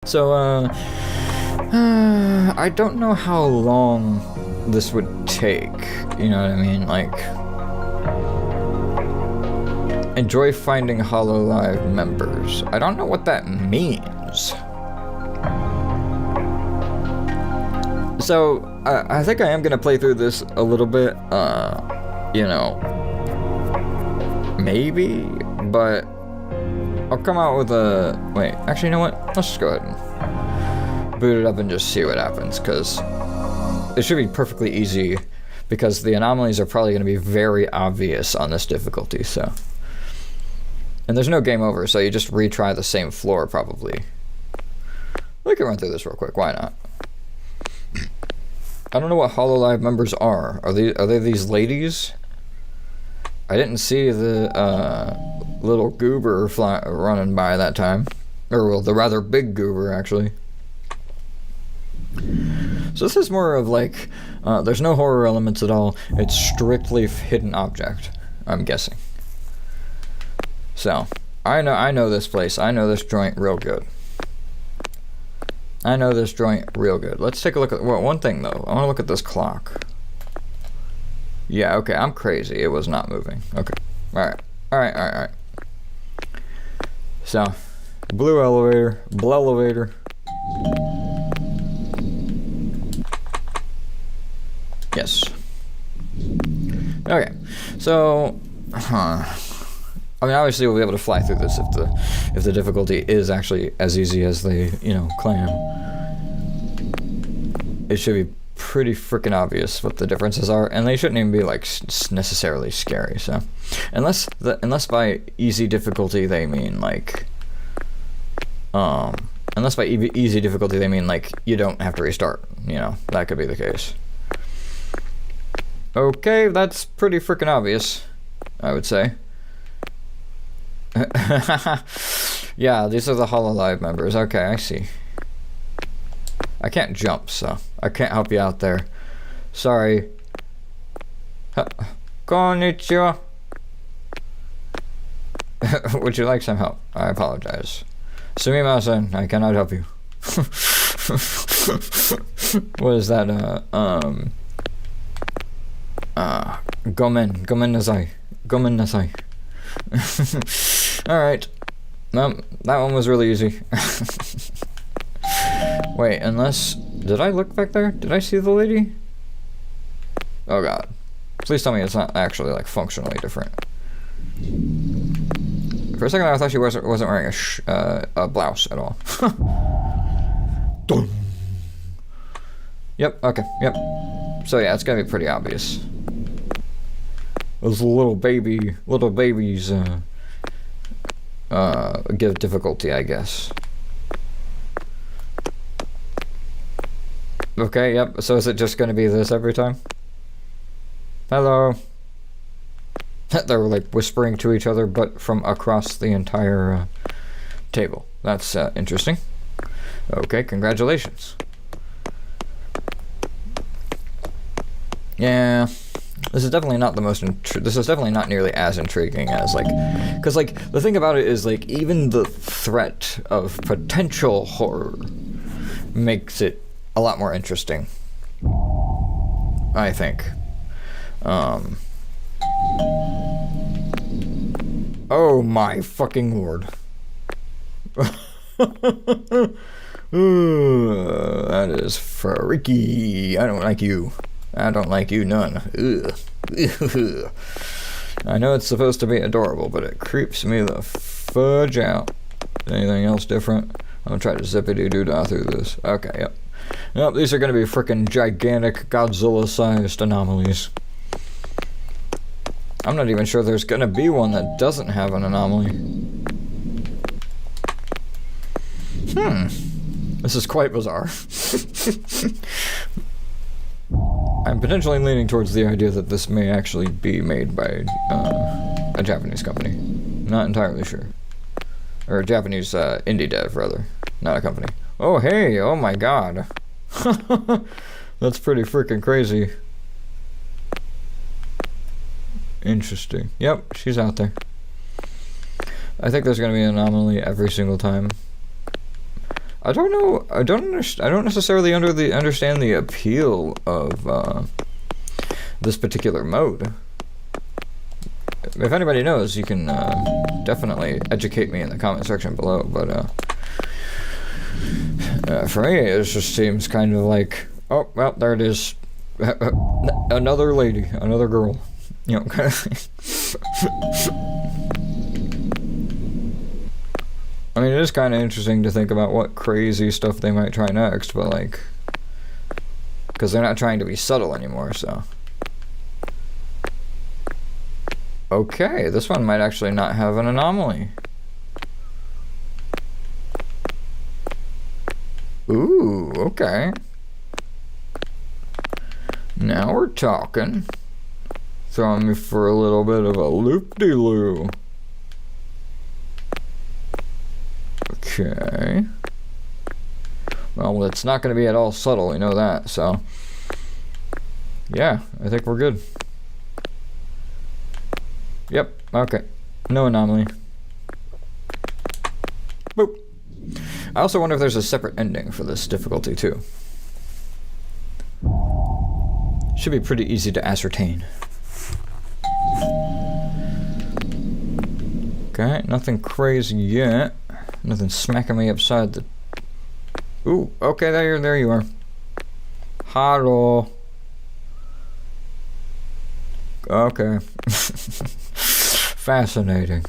So, I don't know how long this would take, you know what I mean? Like, enjoy finding Hololive members. I don't know what that means. So, I think I am gonna play through this a little bit, you know, maybe, but I'll come out with a, wait, actually, you know what? Let's just go ahead and boot it up and just see what happens, because it should be perfectly easy, because the anomalies are probably going to be very obvious on this difficulty, so. And there's no game over, so you just retry the same floor, probably. We can run through this real quick, why not? I don't know what Hololive members are. Are they these ladies? I didn't see the little goober running by that time. Or, well, the rather big goober, actually. So this is more of like, there's no horror elements at all. It's strictly hidden object, I'm guessing. So, I know this place. I know this joint real good. I know this joint real good. Let's take a look at, well, one thing though. I want to look at this clock. Yeah, okay, I'm crazy. It was not moving. Okay. Alright. Alright. So, blue elevator. Yes. Okay. So, I mean, obviously we'll be able to fly through this if the difficulty is actually as easy as they, you know, claim. It should be pretty freaking obvious what the differences are, and they shouldn't even be like necessarily scary. So, unless by easy difficulty they mean like, unless by easy difficulty they mean like you don't have to restart. You know, that could be the case. Okay, that's pretty freaking obvious, I would say. Yeah, these are the Hololive members. Okay, I see. I can't jump, so I can't help you out there. Sorry. Konnichiwa. Would you like some help? I apologize. Sumimasen, I cannot help you. What is that? Gomen nasai. Alright. That one was really easy. Wait, unless... Did I look back there? Did I see the lady? Oh god. Please tell me it's not actually, like, functionally different. For a second I thought she wasn't wearing a blouse at all. Yep, okay, yep. So yeah, it's gonna be pretty obvious. Those little babies, give difficulty, I guess. Okay, yep, so is it just gonna be this every time? Hello. They were like whispering to each other, but from across the entire table. That's interesting. Okay, congratulations. Yeah. This is definitely not the most, this is definitely not nearly as intriguing as, like, because, like, the thing about it is, like, even the threat of potential horror makes it a lot more interesting, I think. Oh my fucking lord. That is freaky. I don't like you. I don't like you none. Ugh. I know it's supposed to be adorable, but it creeps me the fudge out. Anything else different? I'm gonna try to zippity-doo-dah through this. Okay, yep. Yep, these are gonna be frickin' gigantic Godzilla-sized anomalies. I'm not even sure there's gonna be one that doesn't have an anomaly. This is quite bizarre. I'm potentially leaning towards the idea that this may actually be made by a Japanese company. Not entirely sure. Or a Japanese indie dev, rather. Not a company. Oh, hey! Oh my god. That's pretty freaking crazy. Interesting. Yep, she's out there. I think there's gonna be an anomaly every single time. I don't know. I don't necessarily understand the appeal of this particular mode. If anybody knows, you can definitely educate me in the comment section below. But for me, it just seems kind of like, oh well, there it is, another lady, another girl, you know, kind of thing. I mean, it is kind of interesting to think about what crazy stuff they might try next, but like, because they're not trying to be subtle anymore, so. Okay, this one might actually not have an anomaly. Ooh, okay. Now we're talking. Throwing me for a little bit of a loop-de-loo. Okay. Well, it's not going to be at all subtle, we know that, so. Yeah, I think we're good. Yep, okay. No anomaly. Boop. I also wonder if there's a separate ending for this difficulty, too. Should be pretty easy to ascertain. Okay, nothing crazy yet. Nothing smacking me upside the... Ooh, okay, there you are. Hello. Okay. Fascinating.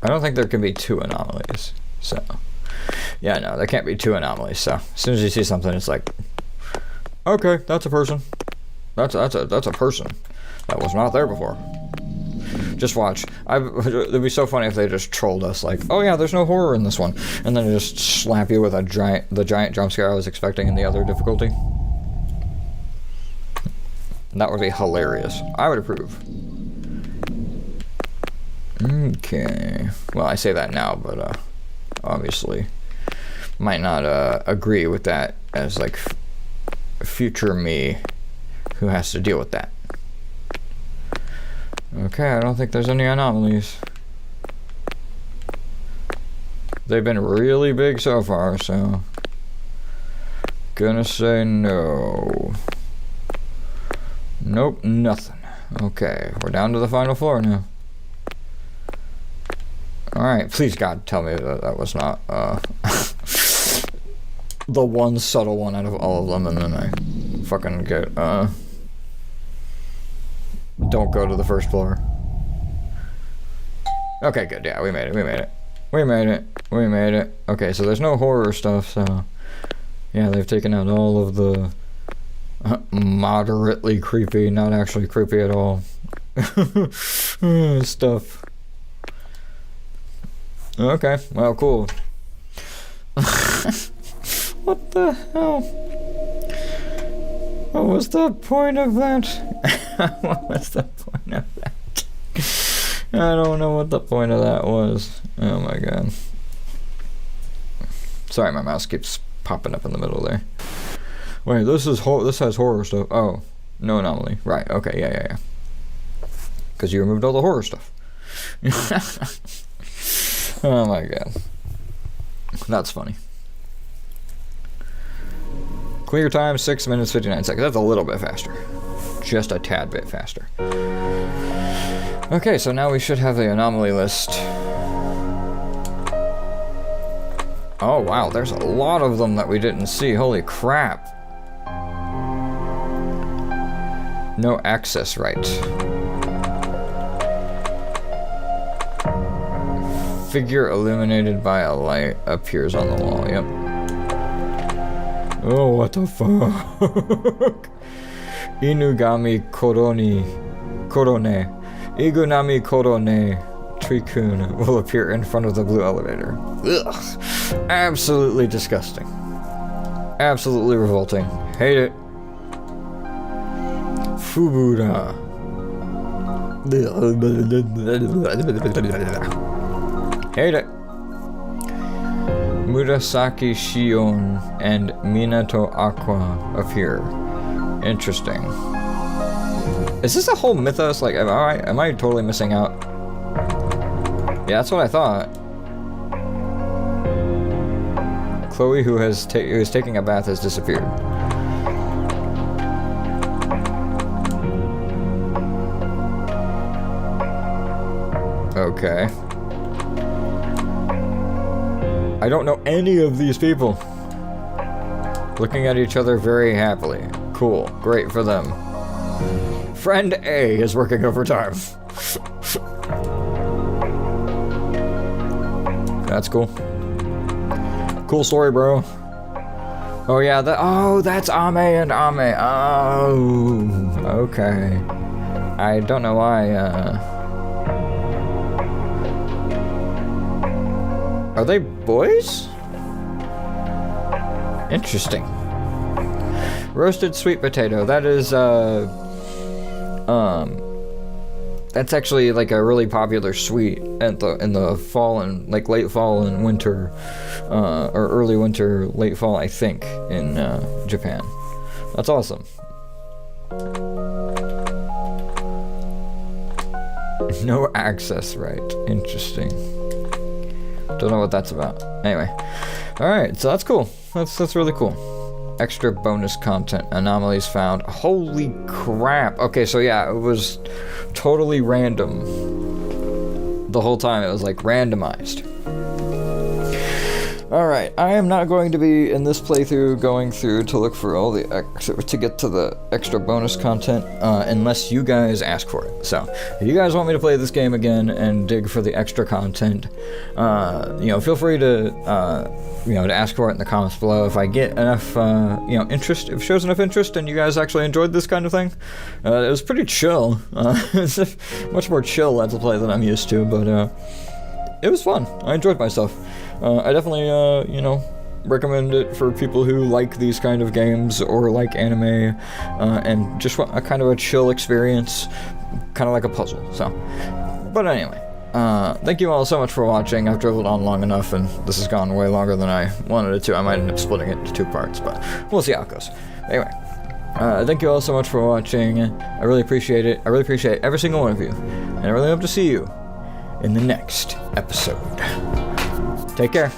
I don't think there can be two anomalies, so... Yeah, no, there can't be two anomalies, so... As soon as you see something, it's like... Okay, that's a person. That's a person. That was not there before. Just watch. It'd be so funny if they just trolled us, like, oh yeah, there's no horror in this one, and then they just slap you with the giant jump scare I was expecting in the other difficulty. That would be hilarious. I would approve. Okay. Well, I say that now, but obviously might not agree with that as like future me who has to deal with that. Okay, I don't think there's any anomalies. They've been really big so far, so gonna say no. Nope, nothing. Okay, we're down to the final floor now. Alright, please God, tell me that that was not the one subtle one out of all of them, and then I fucking get don't go to the first floor. Okay, good. Yeah, we made it. Okay, so there's no horror stuff, so yeah, they've taken out all of the moderately creepy, not actually creepy at all stuff. Okay, well, cool. What the hell? What was the point of that? What was the point of that? I don't know what the point of that was. Oh my god. Sorry, my mouse keeps popping up in the middle there. Wait, this has horror stuff. Oh, no anomaly. Right, okay, yeah. Because you removed all the horror stuff. Oh my god. That's funny. Clear time, 6 minutes, 59 seconds. That's a little bit faster. Just a tad bit faster. Okay, so now we should have the anomaly list. Oh wow, there's a lot of them that we didn't see. Holy crap. No access right. Figure illuminated by a light appears on the wall. Yep. Oh, what the fuck? Inugami korone. Igunami korone Trikun will appear in front of the blue elevator. Ugh. Absolutely disgusting. Absolutely revolting. Hate it. Fubura. Hate it. Murasaki Shion and Minato Aqua appear. Interesting. Is this a whole mythos? Like, am I totally missing out? Yeah, that's what I thought. Chloe, who is taking a bath, has disappeared. Okay. I don't know any of these people. Looking at each other very happily. Cool. Great for them. Friend A is working overtime. That's cool. Cool story, bro. Oh yeah, that's Ame and Ame. Oh, okay. I don't know why, Are they boys? Interesting. Roasted sweet potato. That is, that's actually like a really popular sweet in the fall and like late fall and winter, or early winter, late fall, I think, in Japan. That's awesome. No access right. Interesting. Don't know what that's about. Anyway, all right. So that's cool. That's really cool. Extra bonus content. Anomalies found. Holy crap. Okay, so yeah, it was totally random. The whole time it was like randomized. Alright, I am not going to be in this playthrough going through to look for all the to get to the extra bonus content unless you guys ask for it. So, if you guys want me to play this game again and dig for the extra content, feel free to to ask for it in the comments below. If I get enough interest, if it shows enough interest and you guys actually enjoyed this kind of thing, it was pretty chill. It's a much more chill Let's Play than I'm used to, but it was fun. I enjoyed myself. I definitely, recommend it for people who like these kind of games or like anime and just want a kind of a chill experience, kind of like a puzzle. So, but anyway, thank you all so much for watching. I've dribbled on long enough, and this has gone way longer than I wanted it to. I might end up splitting it into 2 parts, but we'll see how it goes. Anyway, thank you all so much for watching. I really appreciate it. I really appreciate every single one of you, and I really hope to see you in the next episode. Take care.